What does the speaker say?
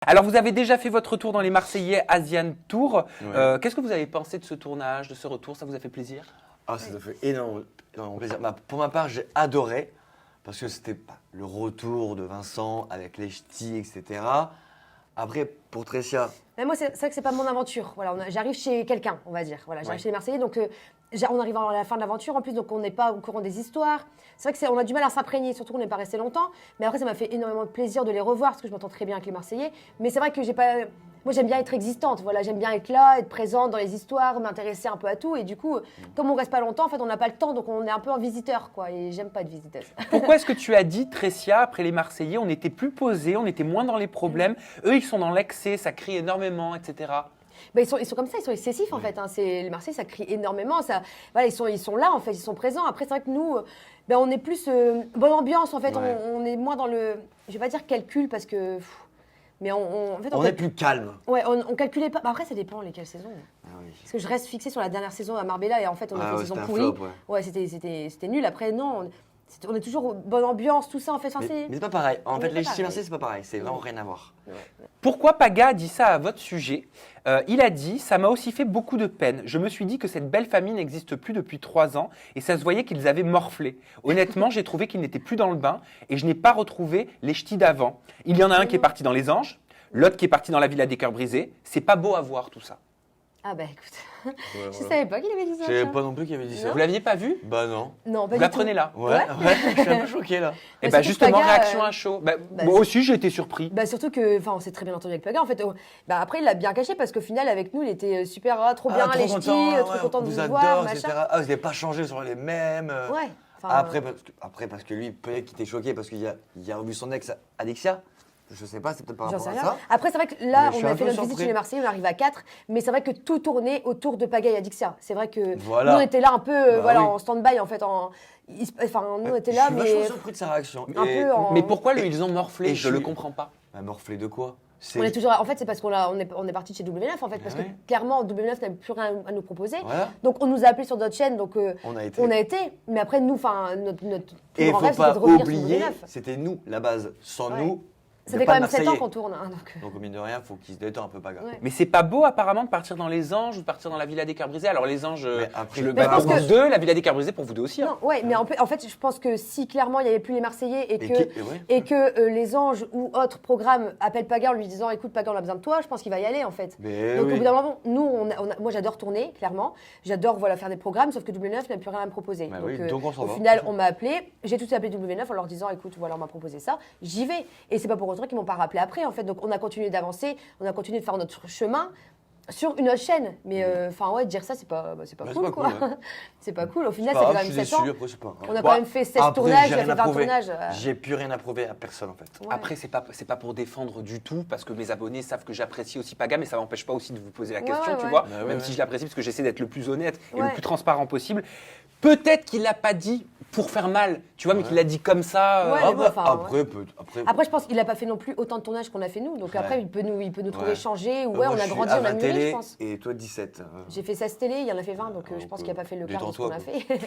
Alors, vous avez déjà fait votre retour dans les Marseillais Asian Tour. Ouais. Qu'est-ce que vous avez pensé de ce tournage, de ce retour? Ça vous a fait plaisir? Ah, ça fait énormément plaisir. Pour ma part, j'ai adoré parce que c'était le retour de Vincent avec les ch'tis, etc. Après, pour Tressia, Mais moi, c'est vrai que c'est pas mon aventure. Voilà, j'arrive chez quelqu'un, on va dire. Voilà, j'arrive Ouais. chez les Marseillais, donc on arrive à la fin de l'aventure en plus, donc on n'est pas au courant des histoires. C'est vrai que on a du mal à s'imprégner, surtout qu'on n'est pas resté longtemps. Mais après, ça m'a fait énormément de plaisir de les revoir parce que je m'entends très bien avec les Marseillais. Mais c'est vrai que j'ai pas. Moi, j'aime bien être existante. Voilà, j'aime bien être là, être présente dans les histoires, m'intéresser un peu à tout. Et du coup, comme on reste pas longtemps, en fait, on n'a pas le temps, donc on est un peu en visiteur, quoi. Et j'aime pas être visiteuse. Pourquoi est-ce que tu as dit, Tressia, après les Marseillais, on était plus posés, on était moins dans les problèmes? Eux, ils sont dans l'excès, ça crie énormément, etc. Ben, ils sont comme ça, ils sont excessifs en fait. Hein. Les Marseillais, ça crie énormément. Ça, voilà, ils sont là en fait, ils sont présents. Après, c'est vrai que nous, ben, on est plus bonne ambiance en fait. Ouais. On est moins dans le, je vais pas dire calcul parce que, mais en fait, on est plus calme. Ouais, on calculait pas. Bah, après, ça dépend lesquelles saisons. Ah oui. Parce que je reste fixée sur la dernière saison à Marbella et en fait, on a fait une saison c'était un pourrie. flop, ouais. Ouais, c'était nul. Après, non, on est toujours bonne ambiance, tout ça en fait. Enfin, Mais c'est pas pareil. En Mais fait, c'est les pas ch'tis pareil. Marseillais, c'est pas pareil. C'est vraiment rien à voir. Pourquoi Paga a dit ça à votre sujet? Il a dit « Ça m'a aussi fait beaucoup de peine. Je me suis dit que cette belle famille n'existe plus depuis 3 ans et ça se voyait qu'ils avaient morflé. Honnêtement, j'ai trouvé qu'ils n'étaient plus dans le bain et je n'ai pas retrouvé les ch'tis d'avant. Il y en a un qui est parti dans les Anges, l'autre qui est parti dans la Villa des Cœurs Brisés. C'est pas beau à voir tout ça. Ah bah écoute, Ouais, je savais pas qu'il avait dit ça. Je savais tiens. pas non plus qu'il avait dit ça. Vous l'aviez pas vu? Bah non. Non, pas Vous du l'apprenez tout. là. Ouais, je suis un peu choqué là. Et Mais bah surtout justement, Paga, réaction à chaud. Bah, bah, moi c'est- aussi, j'ai été surpris. Bah surtout que, enfin, on s'est très bien entendu avec Paga. En fait, bah après, il l'a bien caché parce qu'au final, avec nous, il était super, trop bien, les ch'tis, trop content de vous voir, etc. machin. Ah, vous n'avez pas changé sur les mêmes. Ouais. Enfin, Après, parce que lui, peut-être qu'il était choqué parce qu'il a revu son ex Alexia. Je sais pas, c'est peut-être par j'en rapport sais à rien. ça. Après, c'est vrai que là, Mais je suis on a un fait peu notre visite surpris. chez les Marseillais, on arrive à 4, mais c'est vrai que tout tournait autour de Paga et Adixia. C'est vrai que Voilà. nous, on était là un peu, Bah voilà, oui. en stand-by, en fait. Enfin, nous, on était là, Je suis mais vachement surpris de sa réaction. un peu en. Mais pourquoi ils ont morflé? et Je je le suis- comprends pas. Bah, morflé de quoi? On est toujours. En fait, c'est parce on est parti de chez W9, en fait, parce ouais. que clairement, W9 n'avait plus rien à nous proposer. Voilà. Donc, on nous a appelés sur notre chaîne, donc On a été. on a été. Mais après, nous, enfin, notre plus Et il grand faut rêve, c'était pas de revenir sur oublier, W9. c'était nous, la base. Sans Ouais. nous, Ça y a fait pas quand de même 7 ans Marseillais. qu'on tourne. Hein, Donc, au mine de rien, il faut qu'il se détend un peu, Paga. Ouais. Mais c'est pas beau apparemment de partir dans les Anges ou de partir dans la Villa des Cœurs Brisés. Alors les Anges, Mais après, Mais je pour pense vous que- deux, la Villa des Cœurs Brisés pour vous deux aussi. hein. Non, ouais, mais en fait, je pense que si clairement il n'y avait plus les Marseillais et ouais. que les Anges ou autres programmes appellent Paga en lui disant écoute Paga, on a besoin de toi, je pense qu'il va y aller en fait. Mais Donc oui. au bout d'un moment, nous, moi j'adore tourner, clairement. J'adore faire des programmes, sauf que W9 n'a plus rien à me proposer. Bah oui, donc on s'en au va. final, on m'a appelé, j'ai tout de suite appelé W9 en leur disant écoute, voilà, on m'a proposé ça, j'y vais. Et c'est pas pour autant qu'ils m'ont pas rappelé après en fait. Donc on a continué d'avancer, on a continué de faire notre chemin sur une autre chaîne. Mais enfin, ouais, dire ça, c'est pas Ouais, cool, c'est pas quoi. cool, ouais. C'est pas cool. Au final, Pas ça fait grave, quand je même suis 7 ans. déçu, après, c'est pas grave. On a Bon, quand même fait 16 après, tournages, j'ai il a rien fait à 20 prouver. tournages. J'ai plus rien à prouver à personne en fait. Ouais. Après, c'est pas pour défendre du tout, parce que mes abonnés savent que j'apprécie aussi Paga, mais ça m'empêche pas aussi de vous poser la Ouais, question, ouais, tu ouais. vois. Bah ouais, même ouais. si je l'apprécie, parce que j'essaie d'être le plus honnête et Ouais. le plus transparent possible. Peut-être qu'il l'a pas dit pour faire mal, tu vois, mais qu'il l'a dit comme ça. Ouais, Ah mais bon, bah, enfin, Après, je pense qu'il n'a pas fait non plus autant de tournages qu'on a fait nous. Donc après, Ouais. il peut nous trouver Ouais. changés. Ou Moi, on je a suis grandi, à on a 20 mûri, télé je pense. Et toi 17. J'ai fait 16 télé, il y en a fait 20, donc je Donc, pense qu'il n'a pas fait le quart de ce qu'on détends-toi, a fait.